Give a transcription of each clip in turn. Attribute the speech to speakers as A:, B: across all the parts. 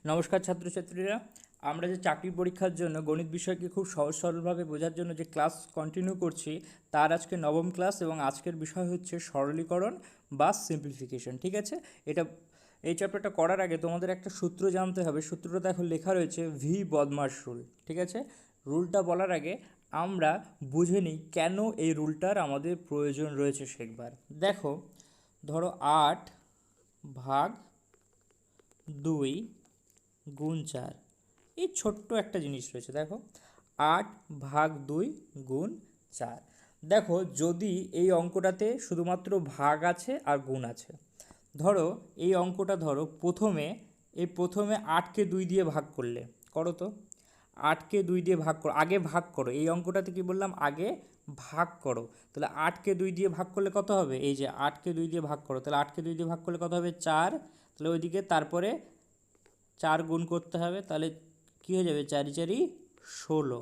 A: নমস্কার ছাত্রছাত্রীরা, আমরা যে চাকরি পরীক্ষার জন্য গণিত বিষয়কে খুব সহজ সরলভাবে বোঝার জন্য যে ক্লাস কন্টিনিউ করছি তার আজকে নবম ক্লাস এবং আজকের বিষয় হচ্ছে সরলীকরণ বা সিম্পলিফিকেশন। ঠিক আছে, এই চ্যাপ্টারটা করার আগে তোমাদের একটা সূত্র জানতে হবে। সূত্রটা দেখো লেখা রয়েছে ভি বদমাশ রুল। ঠিক আছে, রুলটা বলার আগে আমরা বুঝে নিই কেন এই রুলটার আমাদের প্রয়োজন রয়েছে শেখবার। দেখো, ধরো 8/2 গুণ 4, এই ছোট্ট একটা জিনিস রয়েছে। দেখো, 8/2 গুণ 4। দেখো, যদি এই অঙ্কটাতে শুধুমাত্র ভাগ আছে আর গুণ আছে, ধরো এই অঙ্কটা ধরো প্রথমে 8কে 2 দিয়ে ভাগ করলে, করো তো, 8কে 2 দিয়ে ভাগ করো, আগে ভাগ করো। এই অঙ্কটাতে কি বললাম, আগে ভাগ করো। তাহলে 8কে 2 দিয়ে ভাগ করলে কত হবে, এই যে 8কে 2 দিয়ে ভাগ করো, তাহলে 8কে 2 দিয়ে ভাগ করলে কত হবে, 4। তাহলে ওইদিকে তারপরে 4 গুণ করতে হবে, তাহলে কী হয়ে যাবে, 4 4 16।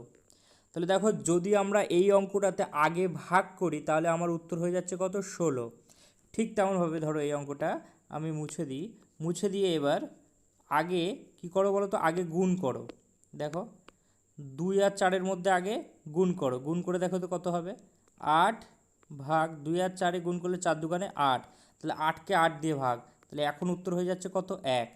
A: তাহলে দেখো, যদি আমরা এই অঙ্কটাতে আগে ভাগ করি তাহলে আমার উত্তর হয়ে যাচ্ছে কত, 16। ঠিক তেমনভাবে ধরো এই অঙ্কটা আমি মুছে দিয়ে এবার আগে কি করো বলো তো, আগে গুণ করো। দেখো, 2 আর 4-এর মধ্যে আগে গুণ করো, গুণ করে দেখো তো কত হবে, 8/2 আর 4-এ গুণ করলে 4 দুগুণে 8। তাহলে 8কে 8 দিয়ে ভাগ, তাহলে এখন উত্তর হয়ে যাচ্ছে কত, 1।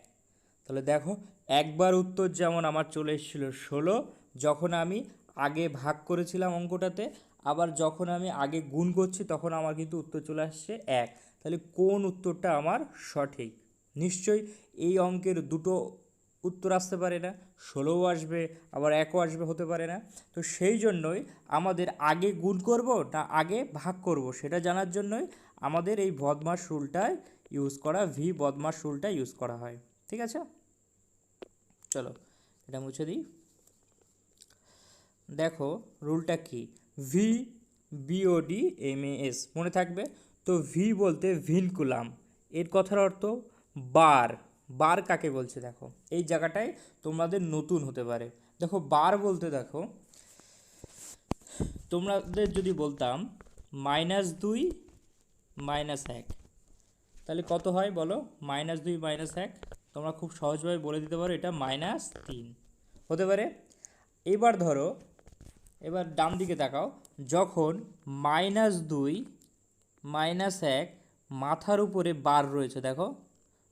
A: তাহলে দেখো, একবার উত্তর যেমন আমার চলে এসেছিল 16 যখন আমি আগে ভাগ করেছিলাম অঙ্কটাতে, আবার যখন আমি আগে গুণ করছি তখন আমার কিন্তু উত্তর চলে আসছে 1। তাহলে কোন উত্তরটা আমার সঠিক? নিশ্চয়ই এই অঙ্কের দুটো উত্তর আসতে পারে না, 16ও আসবে আবার 1ও আসবে, হতে পারে না। তো সেই জন্যই আমাদের আগে গুণ করব না আগে ভাগ করব সেটা জানার জন্যই আমাদের এই বদমাশ রুলটাই ইউজ করা, ভি বদমাশ রুলটা ইউজ করা হয়। ঠিক আছে, চলো এটা মুছে দিই। দেখো, রুলটা কি, ভি বিওডি এমএএস মনে থাকবে তো। ভি বলতে ভিনকুলাম, এর কথার অর্থ বার। বার কাকে বলছে দেখো, এই জায়গাটায় তোমাদের নতুন হতে পারে। দেখো, বার বলতে দেখো তোমাদের যদি বলতাম -2 -1, তাহলে কত হয় বলো, -2 -1 তোমরা খুব সহজভাবে বলে দিতে পারো এটা -3 হতে পারে। এবার ধরো, এবার ডান দিকে তাকাও, যখন -2 -1 মাথার উপরে বার রয়েছে, দেখো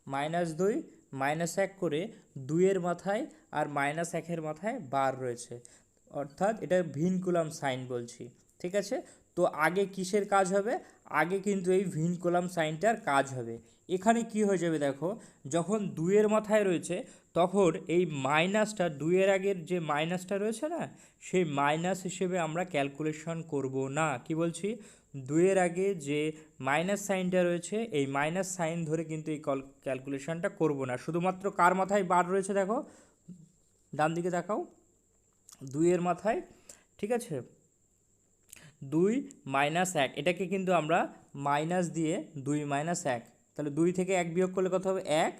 A: -2 -1 করে 2-এর মাথায় আর -1-এর মাথায় বার রয়েছে, অর্থাৎ এটা ভিনকুলাম সাইন বলছি। ঠিক আছে, তো আগে কিসের কাজ হবে, আগে কিন্তু এই ভিনকুলাম সাইনটার কাজ হবে। এখানে কি হয়ে যাবে দেখো, যখন 2-এর মাথায় রয়েছে তখন এই মাইনাসটা, 2-এর আগের যে মাইনাসটা রয়েছে না, সেই মাইনাস হিসেবে আমরা ক্যালকুলেশন করব না। কি বলছি, 2-এর আগে যে মাইনাস সাইনটা রয়েছে এই মাইনাস সাইন ধরে কিন্তু এই ক্যালকুলেশনটা করব না। শুধুমাত্র কার মাথায় বার রয়েছে দেখো, ডান দিকে দেখাও, 2-এর মাথায়। ঠিক আছে, 2 -1, এটাকে কিন্তু আমরা মাইনাস দিয়ে 2 -1, তাহলে 2 থেকে 1 বিয়োগ করলে কত হবে, 1।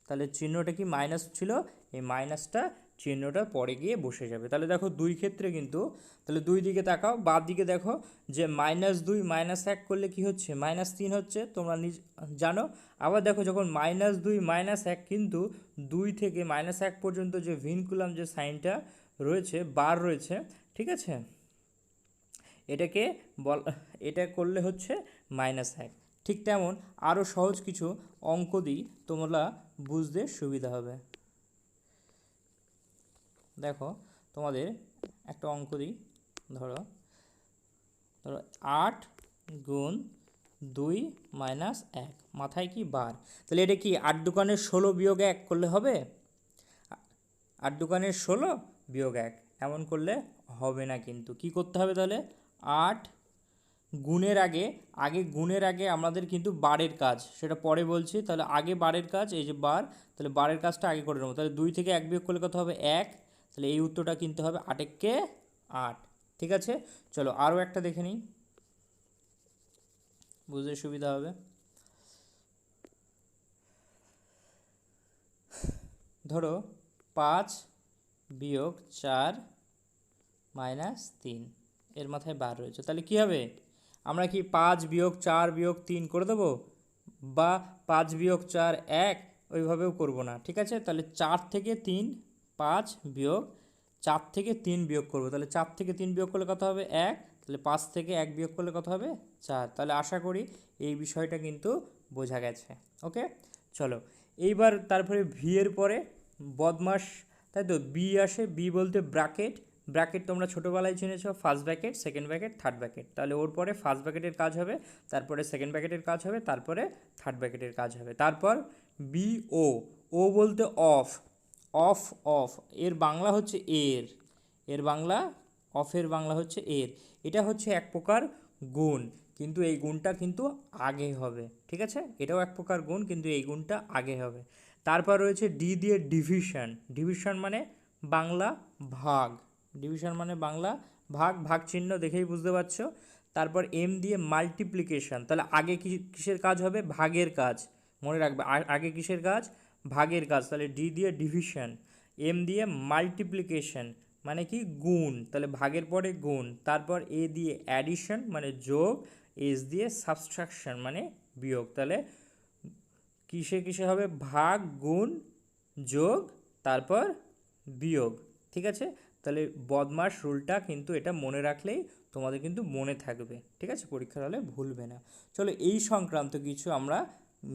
A: তাহলে চিহ্নটা কি মাইনাস ছিল, এই মাইনাসটা চিহ্নটা পরে গিয়ে বসে যাবে। তাহলে দেখো, 2 ক্ষেত্রে কিন্তু, তাহলে 2 দিকে তাকাও, বাদ দিকে দেখো যে -2 -1 করলে কি হচ্ছে, -3 হচ্ছে, তোমরা জানো। আবার দেখো, যখন -2 -1 কিন্তু 2 থেকে -1 পর্যন্ত যে ভিনকুলাম যে সাইনটা রয়েছে, বার রয়েছে, ঠিক আছে, এটাকে এটা করলে হচ্ছে -1। ঠিক তেমন আরও সহজ কিছু অঙ্ক দিই, তোমরা বুঝতে সুবিধা হবে। দেখো, তোমাদের একটা অঙ্ক দিই, ধরো 8 গুণ 2 -1, মাথায় কি বার। তাহলে এটা কি 8 দোকানের 16 বিয়োগ 1 করলে হবে, 8 দোকানের 16 বিয়োগ 1 এমন করলে হবে না। কিন্তু কি করতে হবে তাহলে, 8 গুণের আগে আমাদের কিন্তু বারের কাজ, সেটা পরে বলছি। তাহলে আগে বারের কাজ, এই যে বার, তাহলে বারের কাজটা আগে করে নেবো। তাহলে 2 থেকে 1 বিয়োগ করলে কত হবে, 1। তাহলে এই উত্তরটা কিন্তু হবে 8 8। ঠিক আছে, চলো আরও একটা দেখে নিই, বুঝতে সুবিধা হবে। ধরো 5 বিয়োগ 4 -3, এর মাথায় বার রয়েছে, তাহলে কি হবে, আমরা কি 5 বিয়োগ 4 বিয়োগ 3 করে দেবো, বা 5 বিয়োগ 4 1, ওইভাবেও করব না, ঠিক আছে। তাহলে 4 থেকে 3 5 বিয়োগ 4 থেকে 3 বিয়োগ করব, তাহলে 4 থেকে 3 বিয়োগ করলে কত হবে 1, তাহলে 5 থেকে 1 বিয়োগ করলে কত হবে 4। তাহলে আশা করি এই বিষয়টা কিন্তু বোঝা গেছে। ওকে, চলো এইবার তারপরে ভি এর পরে বদমাস, তাই তো বি আসে। বি বলতে ব্র্যাকেট, ব্র্যাকেট তোমরা ছোটোবেলায় চিনেছো, first bracket, second bracket, third bracket. তাহলে ওর পরে ফার্স্ট ব্র্যাকেটের কাজ হবে, তারপরে সেকেন্ড ব্র্যাকেটের কাজ হবে, তারপরে থার্ড ব্র্যাকেটের কাজ হবে। তারপর বি ও, ও বলতে অফ, অফ অফ এর বাংলা হচ্ছে এর, এর বাংলা অফের বাংলা হচ্ছে এর। এটা হচ্ছে এক প্রকার গুণ, কিন্তু এই গুণটা কিন্তু আগে হবে, ঠিক আছে। এটাও এক প্রকার গুণ, কিন্তু এই গুণটা আগে হবে। তারপর রয়েছে ডি দিয়ে ডিভিশন, ডিভিশন মানে বাংলা ভাগ, ডিভিশন মানে বাংলা ভাগ, ভাগ চিহ্ন দেখেই বুঝতে পারছো। তারপর এম দিয়ে মাল্টিপ্লিকেশন, তাহলে আগে কিসের কাজ হবে, ভাগের কাজ, মনে রাখবে আগে কিসের কাজ, ভাগের কাজ। তাহলে ডি দিয়ে ডিভিশন, এম দিয়ে মাল্টিপ্লিকেশন মানে কি গুণ, তাহলে ভাগের পরে গুণ। তারপর এ দিয়ে অ্যাডিশন মানে যোগ, এস দিয়ে সাবট্রাকশন মানে বিয়োগ। তাহলে কিসে কিসে হবে, ভাগ গুণ যোগ তারপর বিয়োগ, ঠিক আছে। তাহলে বদমাস রুলটা কিন্তু এটা মনে রাখলেই তোমাদের কিন্তু মনে থাকবে, ঠিক আছে, পরীক্ষার হলে ভুলবে না। চলো এই সংক্রান্ত কিছু আমরা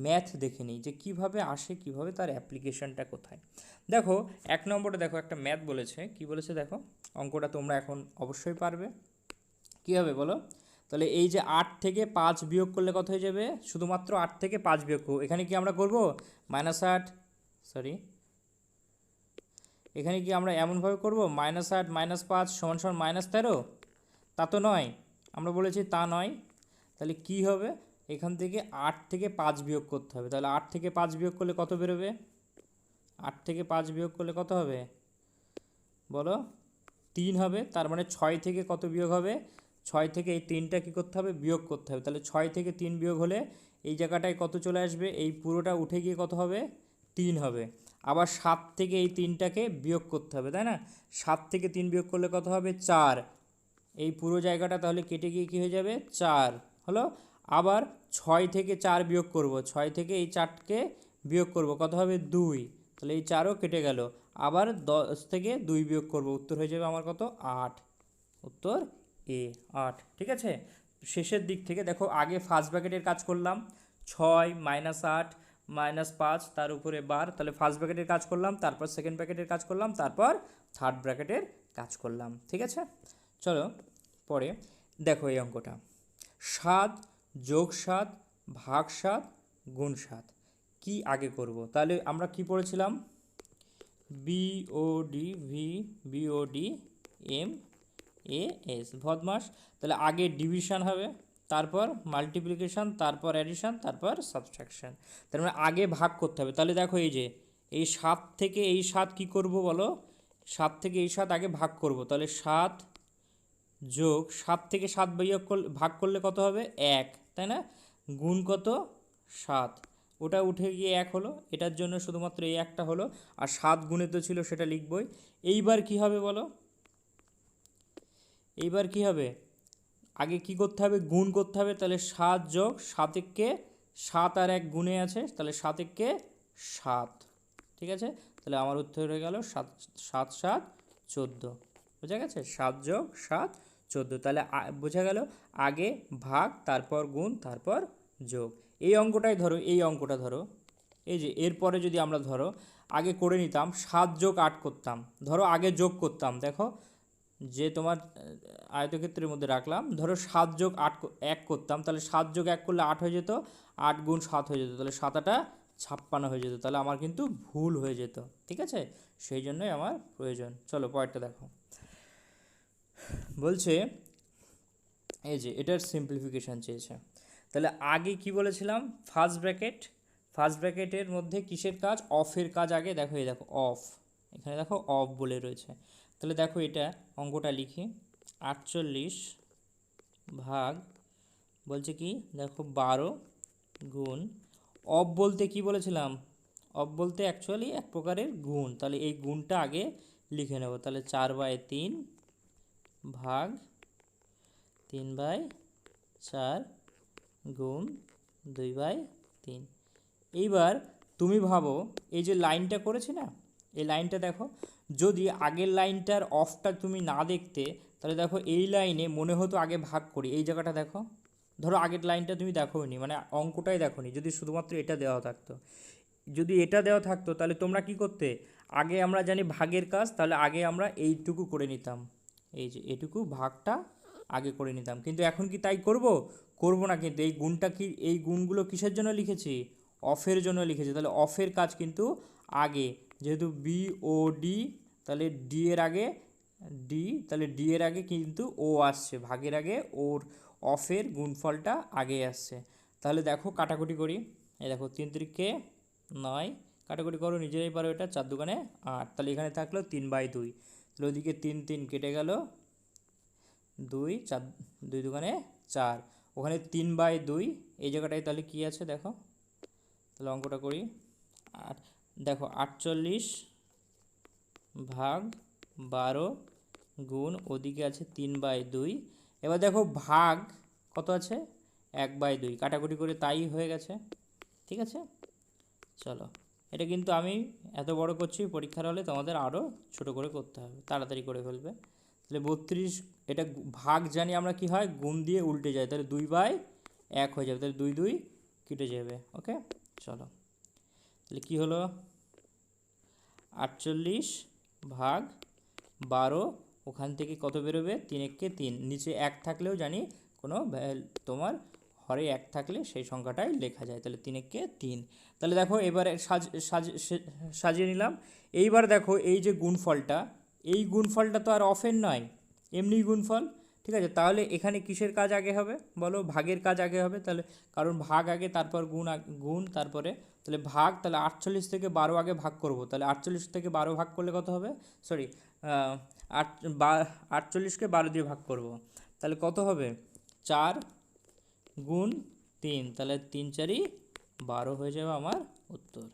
A: ম্যাথ দেখে নিই যে কিভাবে আসে, কিভাবে তার অ্যাপ্লিকেশনটা কোথায়। দেখো 1 নম্বরে দেখো একটা ম্যাথ বলেছে, কি বলেছে দেখো, অঙ্কটা তোমরা এখন অবশ্যই পারবে। কী হবে বলো, তাহলে এই যে 8 থেকে 5 বিয়োগ করলে কত হয়ে যাবে, শুধুমাত্র 8 থেকে 5 বিয়োগ করবো। এখানে কি আমরা করব -8, সরি এখানে কি আমরা এমনভাবে করব -8 -5 = -13, তা তো নয়, আমরা বলেছি তা নয়। তাহলে কি হবে, এখান থেকে 8 থেকে 5 বিয়োগ করতে হবে। তাহলে 8 থেকে 5 বিয়োগ করলে কত বেরোবে, 8 থেকে 5 বিয়োগ করলে কত হবে বলো, 3 হবে। তার মানে 6 থেকে কত বিয়োগ হবে, 6 থেকে এই 3টা কী করতে হবে, বিয়োগ করতে হবে। তাহলে 6 থেকে 3 বিয়োগ হলে এই জায়গাটায় কত চলে আসবে, এই পুরোটা উঠে গিয়ে কত হবে 3 হবে। আবার 7 থেকে এই 3টাকে বিয়োগ করতে হবে, তাই না, 7 থেকে 3 বিয়োগ করলে কত হবে 4, এই পুরো জায়গাটা তাহলে কেটে গিয়ে কী হয়ে যাবে 4 হলো। আবার 6 থেকে 4 বিয়োগ করব, 6 থেকে এই 4কে বিয়োগ করব, কত হবে 2, তাহলে এই 4ও কেটে গেল। আবার 10 থেকে 2 বিয়োগ করব, উত্তর হয়ে যাবে আমার কত 8, উত্তর এ 8, ঠিক আছে। শেষের দিক থেকে দেখো আগে ফার্স্ট ব্র্যাকেটের কাজ করলাম, 6 -8 -5 তার উপরে বার, তাহলে ফার্স্ট ব্র্যাকেটের কাজ করলাম, তারপর সেকেন্ড ব্র্যাকেটের কাজ করলাম, তারপর থার্ড ব্র্যাকেটের কাজ করলাম, ঠিক আছে। চলো পরে দেখো এই অঙ্কটা, 7 যোগ 7 ভাগ 7 গুণ 7, কি আগে করব, তাহলে আমরা কি পড়েছিলাম, BOD V BOD M A S বদমাস। তাহলে আগে ডিভিশন হবে, তারপর মাল্টিপ্লিকেশান, তারপর অ্যাডিশান, তারপর সাবট্রাকশান। তার মানে আগে ভাগ করতে হবে। তাহলে দেখো এই যে এই 7 থেকে এই 7 কি করব বলো, 7 থেকে এই 7 আগে ভাগ করব, তাহলে 7 যোগ 7 থেকে 7 বিয়োগ করলে ভাগ করলে কত হবে 1, তাই না, গুণ কত 7, ওটা উঠে গিয়ে 1 হলো, এটার জন্য শুধুমাত্র এই একটা হলো, আর 7 গুণে তো ছিল সেটা লিখবই। এইবার কি হবে বলো, এইবার কি হবে, আগে কি করতে হবে, গুণ করতে হবে। তাহলে 7 যোগ 7 কে 7 আর 1 গুণে আছে, তাহলে 7 কে 7, ঠিক আছে। তাহলে আমার উত্তর হয়ে গেল 7 7 7 14, বোঝা গেছে, 7 যোগ 7 14। তাহলে বোঝা গেল আগে ভাগ, তারপর গুণ, তারপর যোগ। এই অঙ্কটাই ধরো, এই অঙ্কটা ধরো, এই যে এরপরে যদি আমরা ধরো আগে করে নিতাম 7 যোগ 8 করতাম, ধরো আগে যোগ করতাম, দেখো যে তোমার আয়তক্ষেত্রের মধ্যে রাখলাম, ধরো 7 যোগ 8 1 করতাম, তাহলে 7 যোগ 1 করলে 8 হয়ে যেত, 8 গুণ 7 হয়ে যেত, তাহলে 7 8 56 হয়ে যেত, তাহলে আমার কিন্তু ভুল হয়ে যেত, ঠিক আছে, সেই জন্যই আমার প্রয়োজন। চলো পরেরটা দেখো, বলছে এই যে এটার সিম্পলিফিকেশান চেয়েছে। তাহলে আগে কি বলেছিলাম, ফার্স্ট ব্র্যাকেট, ফার্স্ট ব্র্যাকেটের মধ্যে কিসের কাজ, অফের কাজ আগে, দেখো এই দেখো অফ, এখানে দেখো অফ বলে রয়েছে। তাহলে দেখো এটা অঙ্কটা লিখি, 48 ভাগ বলছে কি দেখো 12 গুণ, অফ বলতে কি বলেছিলাম, অফ বলতে অ্যাকচুয়ালি এক প্রকারের গুণ, তাহলে এই গুণটা আগে লিখে নেব। তাহলে 4/3 ভাগ 3/4 গুণ 2/3। এইবার তুমি ভাবো এই যে লাইনটা করেছি না, এই লাইনটা দেখো, যদি আগের লাইনটার অফটা তুমি না দেখতে তাহলে দেখো এই লাইনে মনে হতো আগে ভাগ করি। এই জায়গাটা দেখো, ধরো আগের লাইনটা তুমি দেখোনি, মানে অঙ্কটাই দেখোনি, যদি শুধুমাত্র এটা দেওয়া থাকতো, যদি এটা দেওয়া থাকতো তাহলে তোমরা কি করতে, আগে আমরা জানি ভাগের কাজ, তাহলে আগে আমরা এইটুকু করে নিতাম, এই যে এটুকু ভাগটা আগে করে নিতাম। কিন্তু এখন কি তাই করব? করব না। কিন্তু এই গুণটা কি, এই গুণগুলো কিসের জন্য লিখেছি? অফের জন্য লিখেছি। তাহলে অফের কাজ কিন্তু আগে, যেহেতু বি ও ডি, তাহলে ডি এর আগে ডি, তাহলে ডি এর আগে কিন্তু ও আসছে, ভাগের আগে ওর অফের গুণফলটা আগে আসছে। তাহলে দেখো কাটাকুটি করি, এই দেখো 3×9, কাটাকুটি করো, নিজেরাই পারো এটা, 4×2 8, তাহলে এখানে থাকলো 3/2, তাহলে ওইদিকে 3 কেটে গেল, 2 4, 2×4, ওখানে 3/2, এই জায়গাটায় তাহলে কি আছে দেখো, তাহলে অঙ্কটা করি। আর দেখো 48/12 গুণ ওদিকে আছে 3/2, এবার দেখো ভাগ কত আছে, 1/2, কাটাকুটি করে তাই হয়ে গেছে। ঠিক আছে, চলো, এটা কিন্তু আমি এত বড় করছি, পরীক্ষার হলে তোমাদের আরও ছোট করে করতে হবে, তাড়াতাড়ি করে ফেলবে। তাহলে 32, এটা ভাগ জানি আমরা কি হয়, গুণ দিয়ে উল্টে যায়, তাহলে 2/1 হয়ে যাবে, তাহলে 2 2 কেটে যাবে। ওকে, চলো, তাহলে কি হলো, 48/12, ওখান থেকে কত বেরোবে, 3×3, নিচে 1 থাকলেও জানি কোনো তোমার হরে 1 থাকলে সেই সংখ্যাটাই লেখা যায়, তাহলে 3×3। তাহলে দেখো এবারে সাজিয়ে নিলাম। এইবার দেখো এই যে গুণফলটা, এই গুণফলটা তো আর অফের নয়, এমনি গুণফল। ঠিক আছে, তাহলে এখানে কিসের কাজ আগে হবে বলো, ভাগের কাজ আগে হবে, তাহলে কারণ ভাগ আগে, তারপর গুণ তারপরে, তাহলে ভাগ, তাহলে 48 থেকে 12 আগে ভাগ করব, তাহলে 48 থেকে 12 ভাগ করলে কত হবে, সরি 48কে 12 দিয়ে ভাগ করব, তাহলে কত হবে, 4×3, তাহলে 3×4=12 হয়ে যাবে আমার উত্তর।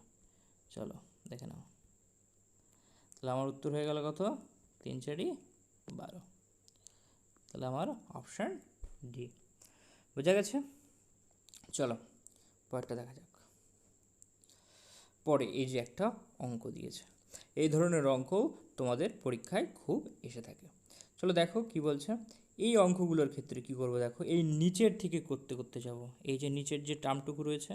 A: চলো দেখে নাও, তাহলে আমার উত্তর হয়ে গেল কত, 3×4=12, তাহলে আমার অপশান ডি। বোঝা গেছে? চলো পরেরটা দেখা যাক। পরে এই যে একটা অঙ্ক দিয়েছে, এই ধরনের অঙ্কও তোমাদের পরীক্ষায় খুব এসে থাকে। চলো দেখো কি বলছে। এই অঙ্কগুলোর ক্ষেত্রে কি করব দেখো, এই নিচের থেকে করতে করতে যাব, এই যে নিচের যে টার্মটুকু রয়েছে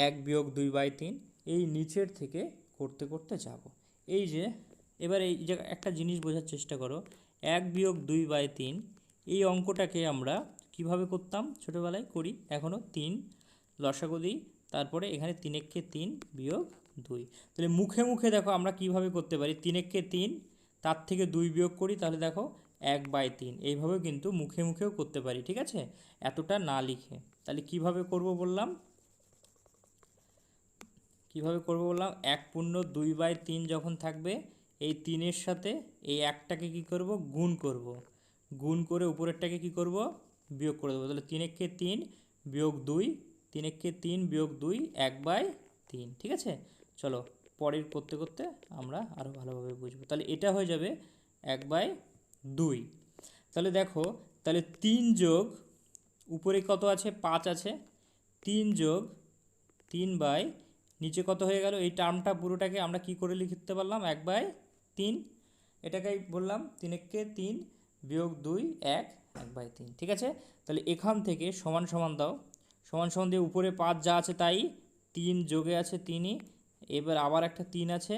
A: 1-2/3, এই নিচের থেকে করতে করতে যাব। এই যে এবার এই যে একটা জিনিস বোঝার চেষ্টা করো, 1-2/3, এই অঙ্কটাকে আমরা কিভাবে করতাম, ছোটোবেলায় করি, এখনও 3 লসাগু দিই, তারপরে এখানে 3×3-2, তাহলে মুখে মুখে দেখো আমরা কিভাবে করতে পারি, 3×3, তার থেকে 2 বিয়োগ করি, তাহলে দেখো 1/3, এইভাবেও কিন্তু মুখে মুখেও করতে পারি। ঠিক আছে, এতটা না লিখে, তাহলে কিভাবে করব বললাম, কিভাবে করব বললাম, 1×2/3 যখন থাকবে, এই 3-এর সাথে এই 1টাকে কি করব, গুণ করব, গুণ করে উপরেরটাকে কি করব, বিয়োগ করে দেবো, তাহলে 3×3 - 2, 3×3 - 2, 1/3। ঠিক আছে, চলো পরের করতে করতে আমরা আরও ভালোভাবে বুঝবো। তাহলে এটা হয়ে যাবে 1/2। তাহলে দেখো, তাহলে 3 যোগ উপরে কত আছে, 5 আছে, 3 যোগ 3 বাই নিচে কত হয়ে গেল, এই টার্মটা পুরোটাকে আমরা কি করে লিখতে পারলাম, 1/3, এটাকেই বললাম 3×3 - 2, 1/3। ঠিক আছে, তাহলে এখান থেকে সমান সমান দাও, সমান সমান দিয়ে উপরে 5 যা আছে তাই, 3 যোগে আছে 3ই, এবার আবার একটা 3 আছে,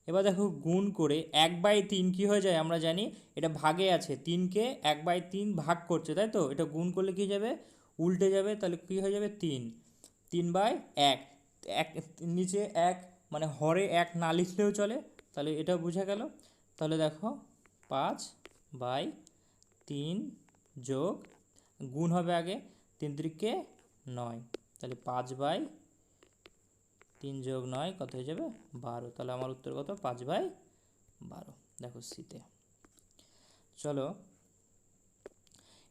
A: এবার দেখো গুণ করে 1/3 কী হয়ে যায় আমরা জানি, এটা ভাগে আছে, 3কে 1/3 ভাগ করছে, তাই তো, এটা গুণ করলে কী যাবে, উল্টে যাবে, তাহলে কী হয়ে যাবে, 3/1, এক নিচে 1, মানে হরে 1 না লিখলেও চলে, তাহলে এটা বোঝা গেল। তাহলে দেখো 5/3 যোগ গুণ হবে আগে, 3×9, তাহলে 5/3 যোগ 9 কত হয়ে যাবে, 12, তাহলে আমার উত্তর কত, 5/12, দেখো সিতে। চলো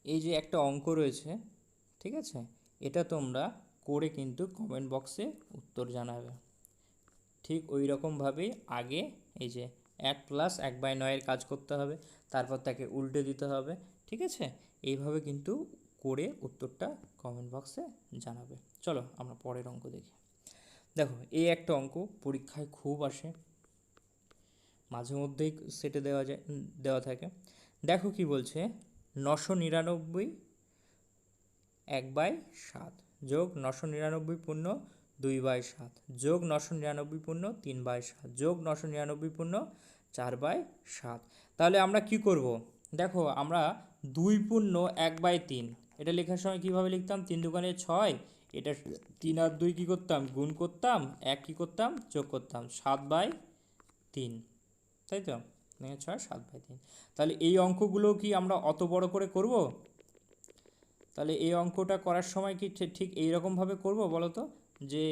A: এই যে একটা অঙ্ক রয়েছে, ঠিক আছে, এটা তোমরা করে কিন্তু কমেন্ট বক্সে উত্তর জানাবে। ঠিক ওই রকমভাবেই আগে এই যে 1 + 1/9 কাজ করতে হবে, তারপর তাকে উল্টে দিতে হবে। ঠিক আছে, এইভাবে কিন্তু করে উত্তরটা কমেন্ট বক্সে জানাবে। চলো আমরা পরের অঙ্ক দেখি। দেখো এই একটা অঙ্ক পরীক্ষায় খুব আসে, মাঝে মধ্যেই সেটে দেওয়া থাকে। দেখো কি বলছে, 999 1/7 যোগ 999 2/7 যোগ 999 3/7 যোগ 999 4/7। তাহলে আমরা কি করব, দেখো আমরা 2 × 1/3 এটা লেখার সময় কিভাবে লিখতাম, 3 দুগুণে 6, এটা 3 আর 2 কী করতাম, গুণ করতাম, 1 কী করতাম, যোগ করতাম, 7/3, তাই তো, 6 7/3। তাহলে এই অঙ্কগুলো কি আমরা অত বড় করে করব? তাহলে এই অঙ্কটা করার সময় কি ঠিক এইরকমভাবে করব বলো তো, যে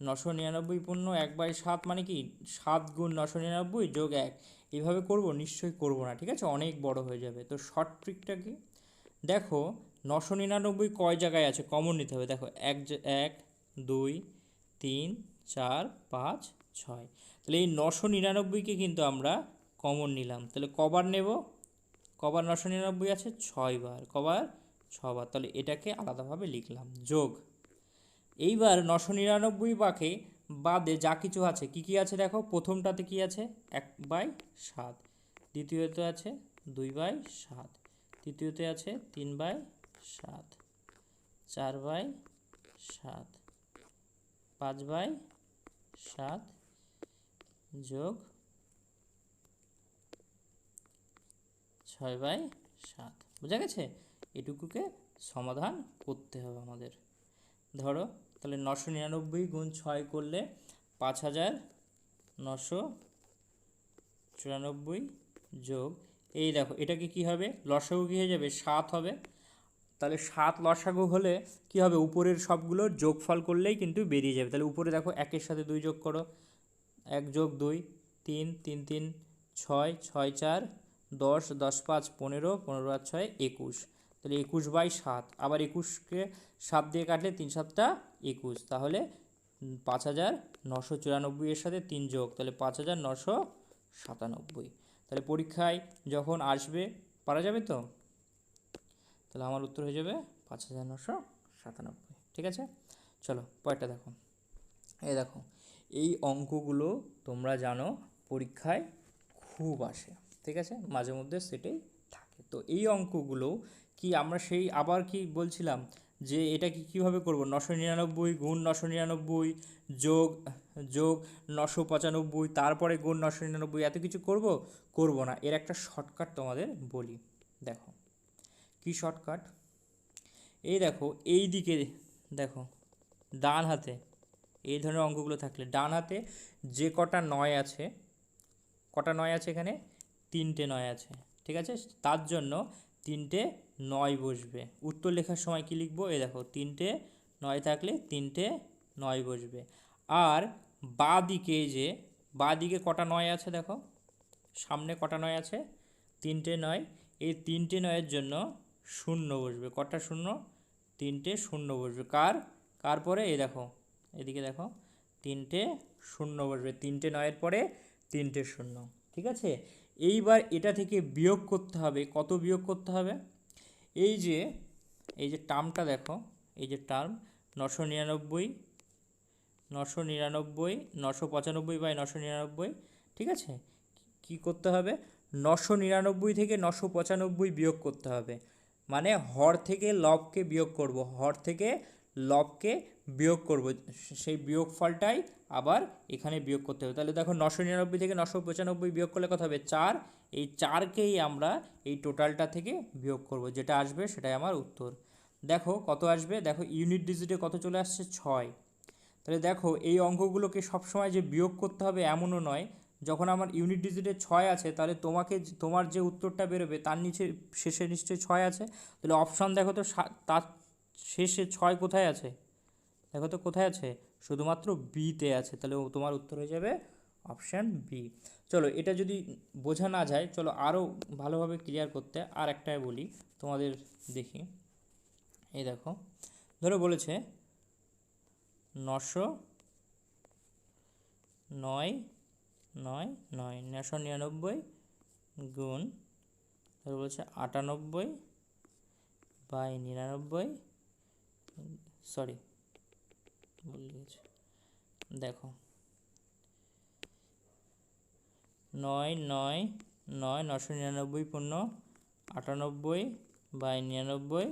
A: 999 1/7 মানে কি 7 গুণ 999 যোগ 1, এইভাবে করব? নিশ্চয়ই করব না, ঠিক আছে, অনেক বড় হয়ে যাবে। তো শর্ট ট্রিকটা কি, দেখো 999 কয় জায়গায় আছে, কমন নিতে হবে। দেখো 1 2 3 4 5 6, তাহলে এই 999কে কিন্তু আমরা কমন নিলাম। তাহলে কবার নেব, কবার 999 আছে, 6 বার, কবার, 6 বার। তাহলে এটাকে আলাদাভাবে লিখলাম, যোগ এইবার 999 বাদে যা কিছু আছে, কি কি আছে দেখো, প্রথমটাতে কি আছে, 1/7, দ্বিতীয়তে আছে 2/7, তৃতীয়তে আছে 3/7, 4/7, 5/7 যোগ 6/7। বোঝা গেছে? এটুকুকে সমাধান করতে হবে আমাদের। ধরো তাহলে 999 গুণ 6 করলে 5994 যোগ, এই দেখো এটাকে কি হবে, লসাগু কী হয়ে যাবে, 7 হবে। তাহলে 7 লসাগু হলে কি হবে, উপরের সবগুলোর যোগফল করলেই কিন্তু বেরিয়ে যাবে। তাহলে উপরে দেখো 1-এর সাথে 2 যোগ করো, 1 যোগ 2 3, 3 3 6, 6 4 10, 10 5 15, 15 আর 6 21, তাহলে 21/7। আবার 21কে 7 দিয়ে কাটলে 3 7 21, তাহলে 5994 এর সাথে 3 যোগ, তাহলে 5997। তাহলে পরীক্ষায় যখন আসবে পারা যাবে তো, তাহলে আমার উত্তর হয়ে যাবে 5997। ঠিক আছে, চলো পরেরটা দেখো। এই দেখো এই অঙ্কগুলো তোমরা জানো পরীক্ষায় খুব আসে, ঠিক আছে, মাঝে মধ্যে সেটাই থাকে। তো এই অঙ্কগুলো কি আমরা সেই আবার কি বলছিলাম, যে এটা কি কীভাবে করব, 999 গুণ 999 যোগ যোগ 995, তারপরে গুণ 999, এত কিছু করব না। এর একটা শর্টকাট তোমাদের বলি, দেখো কি শর্টকাট। এই দেখো এই দিকে দেখো, ডান হাতে এই ধরনের অঙ্কগুলো থাকলে ডান হাতে যে কটা 9 আছে, কটা 9 আছে এখানে, 3টে 9 আছে, ঠিক আছে, তার জন্য 3টে 9 বসবে। উত্তর লেখার সময় কি লিখবো, এই দেখো 3টে 9 থাকলে 3টে 9 বসবে। আর বাঁ দিকে যে বাঁ দিকে কটা 9 আছে দেখো, সামনে কটা 9 আছে, 3টে 9, এই 3টে 9-এর জন্য 0 বসবে। কটা 0, 3টে 0 বসবে। কার পরে, এই দেখো এদিকে দেখো 3টে 0 বসবে, 3টে 9-এর পরে 3টে 0, ঠিক আছে। এইবার এটা থেকে বিয়োগ করতে হবে, কত বিয়োগ করতে হবে, এই যে টার্মটা দেখো, এই যে টার্ম 999 995/999, ঠিক আছে, কি করতে হবে, 999 থেকে 995 বিয়োগ করতে হবে, মানে হর থেকে লবকে বিয়োগ করব, হর থেকে লবকে বিয়োগ করব, সেই বিয়োগফলটাই আবার এখানে বিয়োগ করতে হবে। তাহলে দেখো 999 থেকে 995 বিয়োগ করলে কত হবে, 4, এই 4কেই আমরা এই টোটালটা থেকে বিয়োগ করব, যেটা আসবে সেটাই আমার উত্তর। দেখো কত আসবে, দেখো ইউনিট ডিজিটে কত চলে আসছে, 6। তাহলে দেখো এই অঙ্কগুলোকে সবসময় যে বিয়োগ করতে হবে এমনও নয়, যখন আমার ইউনিট ডিজিটে 6 আছে তাহলে তোমার যে উত্তরটা বেরোবে তার শেষে নিশ্চয়ই 6 আছে। তাহলে অপশান দেখো তো, তার শেষে 6 কোথায় আছে, দেখো তো কোথায় আছে, শুধুমাত্র বিতে আছে। তাহলে তোমার উত্তর হয়ে যাবে অপশান বি। চলো এটা যদি বোঝা না যায়, চলো আরও ভালোভাবে ক্লিয়ার করতে আর একটাই বলি তোমাদের, দেখি এই দেখো, ধরো বলেছে 999 গুণ, ধরো বলছে 98/99, সরি বলে দিয়েছে, দেখো 9 9 9 999 পূর্ণ 98/99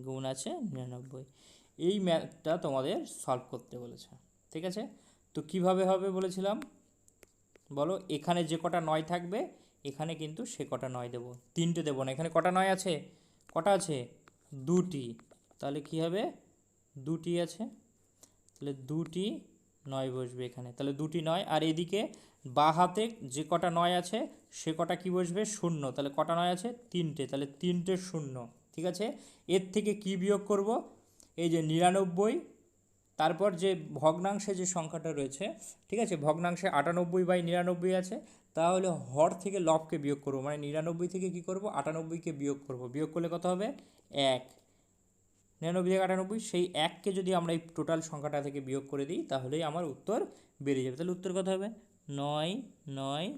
A: গুণ আছে 99। এই ম্যাথটা তোমাদের সলভ করতে বলেছে, ঠিক আছে। তো কিভাবে হবে বলেছিলাম বলো, এখানে যে কটা 9 থাকবে এখানে কিন্তু সে কটা 9 দেবো, 3টে দেবো না। এখানে কটা 9 আছে, কটা আছে, 2টি। তাহলে কি হবে, 2টি আছে, তাহলে 2টি 9 বসবে এখানে, তাহলে 2টি 9। আর এদিকে বাঁ হাতে যে কটা 9 আছে সে কটা কি বসবে, 0। তাহলে কটা 9 আছে, 3টে, তাহলে 3টে 0, ঠিক আছে। এর থেকে কি বিয়োগ করব, এই যে 99, তারপর যে ভগ্নাংশে যে সংখ্যাটা রয়েছে, ঠিক আছে, ভগ্নাংশে 98/99 আছে, তাহলে হর থেকে লবকে বিয়োগ করব, মানে 99 থেকে কি করব, 98কে বিয়োগ করব। বিয়োগ করলে কত হবে, 1। 99 থেকে 98, সেই 1কে যদি আমরা এই টোটাল সংখ্যাটা থেকে বিয়োগ করে দিই তাহলেই আমার উত্তর বেরিয়ে যাবে। তাহলে উত্তর কত হবে, 9 9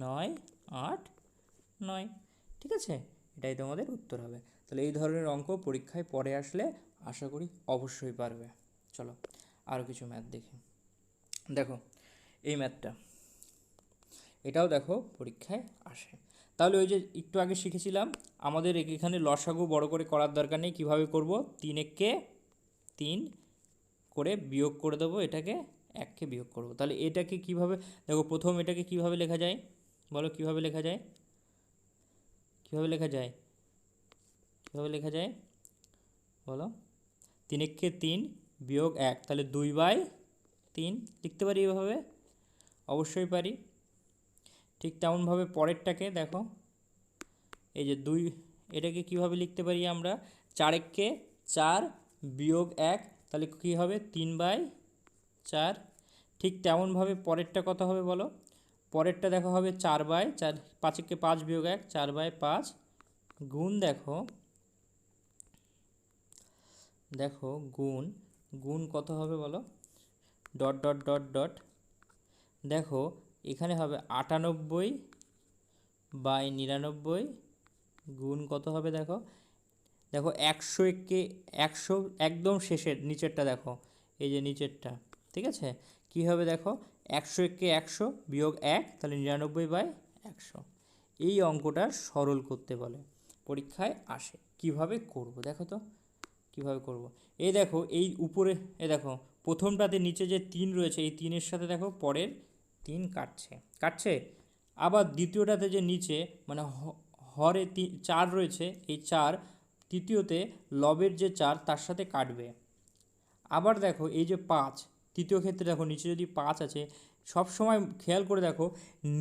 A: 9 8 9, ঠিক আছে। এটাই তোমাদের উত্তর হবে। তাহলে এই ধরনের অঙ্ক পরীক্ষায় পরে আসলে আশা করি অবশ্যই পারবে। চলো আরও কিছু ম্যাথ দেখি। দেখো এই ম্যাথটা, এটাও দেখো পরীক্ষায় আসে। তাহলে ওই যে একটু আগে শিখেছিলাম, আমাদের এখানে লসাগু বড় করে করার দরকার নেই। কীভাবে করব, 3 3 করে বিয়োগ করে দেবো, এটাকে 1কে বিয়োগ করব। তাহলে এটাকে কিভাবে, দেখো প্রথম এটাকে কিভাবে লেখা যায় বলো, কিভাবে লেখা যায়, কিভাবে লেখা যায়, কিভাবে লেখা যায় বলো, 3 3 বিয়োগ 1, তাহলে 2/3 লিখতে পারি এভাবে, অবশ্যই পারি। ঠিক তেমনভাবে পরেরটাকে দেখো, এই যে 2, এটাকে কিভাবে লিখতে পারি আমরা, 4 4 বিয়োগ 1, তাহলে কী হবে, 3/4। ঠিক তেমনভাবে পরেরটা কত হবে বলো, পরেরটা দেখো হবে 4/4, 5 5 বিয়োগ 1, 4/5 গুণ, দেখো দেখো গুণ, গুণ কত হবে বলো, ডট ডট ডট ডট, দেখো এখানে হবে 98/99 গুণ কত হবে, দেখো দেখো 101কে 100 একদম শেষের নিচেরটা, দেখো এই যে নিচেরটা, ঠিক আছে। কী হবে দেখো, 101কে 100 বিয়োগ 1, তাহলে 99/100। এই অঙ্কটা সরল করতে বলে, পরীক্ষায় আসে। কিভাবে করব দেখো তো, কিভাবে করব। এই দেখো এই উপরে, এই দেখো প্রথমটাতে নিচে যে 3 রয়েছে, এই 3-এর সাথে দেখো পরের 3 কাটছে কাটছে। আবার দ্বিতীয়টাতে যে নিচে মানে হরে 4 রয়েছে, এই 4 তৃতীয়তে লবের যে 4 তার সাথে কাটবে। আবার দেখো এই যে 5, তৃতীয় ক্ষেত্রে দেখো নিচে যদি 5 আছে, সব সময় খেয়াল করে দেখো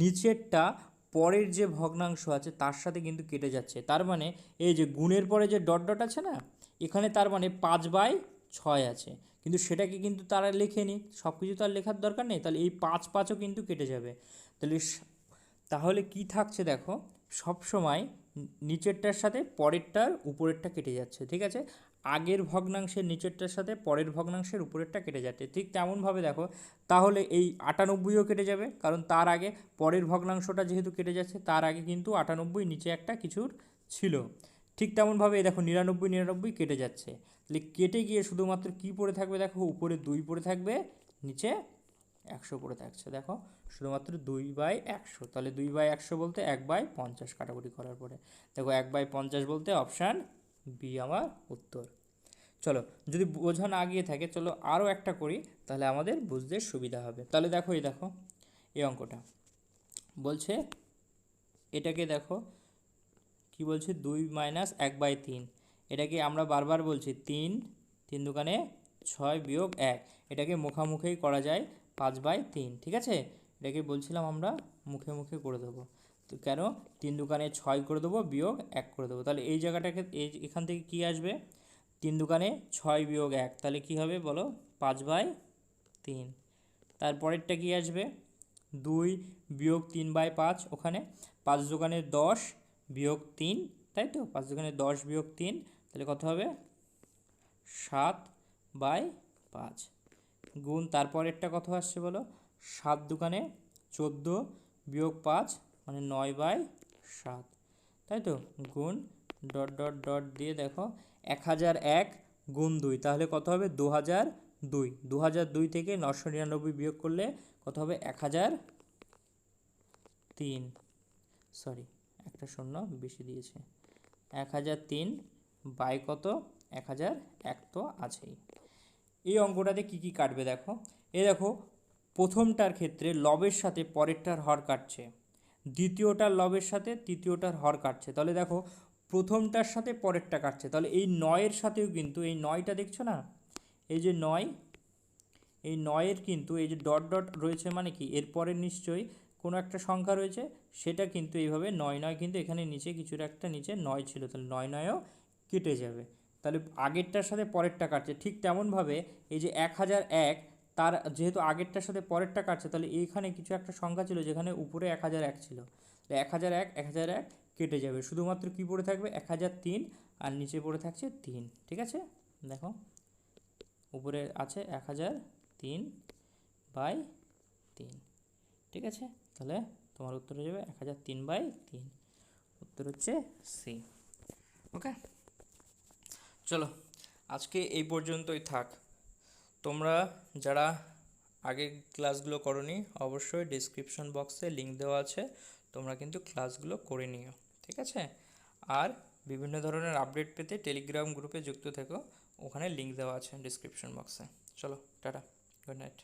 A: নিচেরটা পরের যে ভগ্নাংশ আছে তার সাথে কিন্তু কেটে যাচ্ছে। তার মানে এই যে গুণের পরে যে ডট ডট আছে না, এখানে তার মানে 5/6 আছে, কিন্তু সেটাকে কিন্তু তারা লেখেনি, সব কিছু তার লেখার দরকার নেই। তাহলে এই 5 5ও কিন্তু কেটে যাবে। তাহলে তাহলে কি থাকছে দেখো, সব সময় নিচেরটার সাথে পরেরটার উপরেরটা কেটে যাচ্ছে, ঠিক আছে। আগের ভগ্নাংশের নিচেরটার সাথে পরের ভগ্নাংশের উপরেরটা কেটে যাচ্ছে, ঠিক তেমনভাবে দেখো তাহলে এই 98ও কেটে যাবে, কারণ তার আগে পরের ভগ্নাংশটা যেহেতু কেটে যাচ্ছে, তার আগে কিন্তু 98 নিচে একটা কিছুর ছিল। ঠিক তেমনভাবে দেখো 99 99 কেটে যাচ্ছে, তাহলে কেটে গিয়ে শুধুমাত্র কি পড়ে থাকবে, দেখো উপরে 2 পড়ে থাকবে, নিচে 100 পড়ে থাকছে। দেখো শুধুমাত্র 2/100, তাহলে 2/100 বলতে 1/50 কাটাকুটি করার পরে, দেখো 1/50 বলতে অপশান বি আমার উত্তর। চলো যদি বোঝা না গিয়ে থাকে, চলো আরও একটা করি, তাহলে আমাদের বুঝতে সুবিধা হবে। তাহলে দেখো এই দেখো এই অঙ্কটা বলছে, এটাকে দেখো কি বলছে, 2 - 1/3, এটাকে আমরা বারবার বলছি 3 3 দোকানে 6 বিয়োগ 1, এটাকে মুখামুখি করা যায় 5/3, ঠিক আছে। এটাকে বলছিলাম আমরা মুখে মুখে করে দেবো। তো কেন, 3 দোকানে 6 করে দেবো বিয়োগ 1 করে দেবো, তাহলে এই জায়গাটাকে এখান থেকে কি আসবে, 3 দোকানে 6 বিয়োগ 1, তাহলে কি হবে বলো, 5/3। তারপরেরটা কি আসবে, 2 বিয়োগ 3/5, ওখানে 5 দোকানে 10 বিয়োগ 3, তাই তো, 5 দোকানে 10 বিয়োগ 3, তাহলে কত হবে, 7/5 গুণ, তারপরেরটা কত আসছে বলো, 7 দোকানে 14 বিয়োগ 5, মানে 9/7, তাই তো, গুণ ডট ডট ডট দিয়ে দেখো 1001 গুণ 2, তাহলে কত হবে, 2000 দুই 2002 থেকে 999 বিয়োগ করলে কত হবে 1003, সরি একটা শূন্য বেশি দিয়েছে, 1003 বাই কত 1001 তো আছেই। এই অঙ্কটাতে কি কি কাটবে দেখো, দেখো প্রথমটার ক্ষেত্রে লবের সাথে পরেরটার হর কাটছে, দ্বিতীয়টার লবের সাথে তৃতীয়টার হর কাটছে, তাহলে দেখো প্রথমটার সাথে পরেরটা কাটছে, তাহলে এই 9-এর সাথেও কিন্তু এই 9টা দেখছো না, এই যে 9, এই 9-এর কিন্তু এই যে ডট ডট রয়েছে মানে কি এরপরের নিশ্চয়ই কোনো একটা সংখ্যা রয়েছে, সেটা কিন্তু এইভাবে 9 কিন্তু এখানে নিচে কিছুর একটা নিচে 9 ছিল, তাহলে 9 কেটে যাবে, তাহলে আগেরটার সাথে পরেরটা কাটছে। ঠিক তেমনভাবে এই যে 1001, তার যেহেতু আগেরটার সাথে পরেরটা কাটছে, তাহলে এইখানে কিছু একটা সংখ্যা ছিল যেখানে উপরে 1001 ছিল, তো 1001 কেটে যাবে, শুধুমাত্র কি পড়ে থাকবে 1003 আর নিচে পড়ে থাকছে 3, ঠিক আছে। দেখো উপরে আছে 1003/3, ঠিক আছে, তাহলে তোমার উত্তর হয়ে যাবে 1003/3, উত্তর হচ্ছে সি। ওকে, চলো আজকে এই পর্যন্তই থাক। তোমরা যারা আগে ক্লাসগুলো করোনি অবশ্যই ডিসক্রিপশন বক্সে লিঙ্ক দেওয়া আছে, তোমরা কিন্তু ক্লাসগুলো করে নিও, ঠিক আছে। আর বিভিন্ন ধরনের আপডেট পেতে টেলিগ্রাম গ্রুপে যুক্ত থেকো, ওখানে লিঙ্ক দেওয়া আছে ডিসক্রিপশন বক্সে। চলো টাটা, গুড নাইট।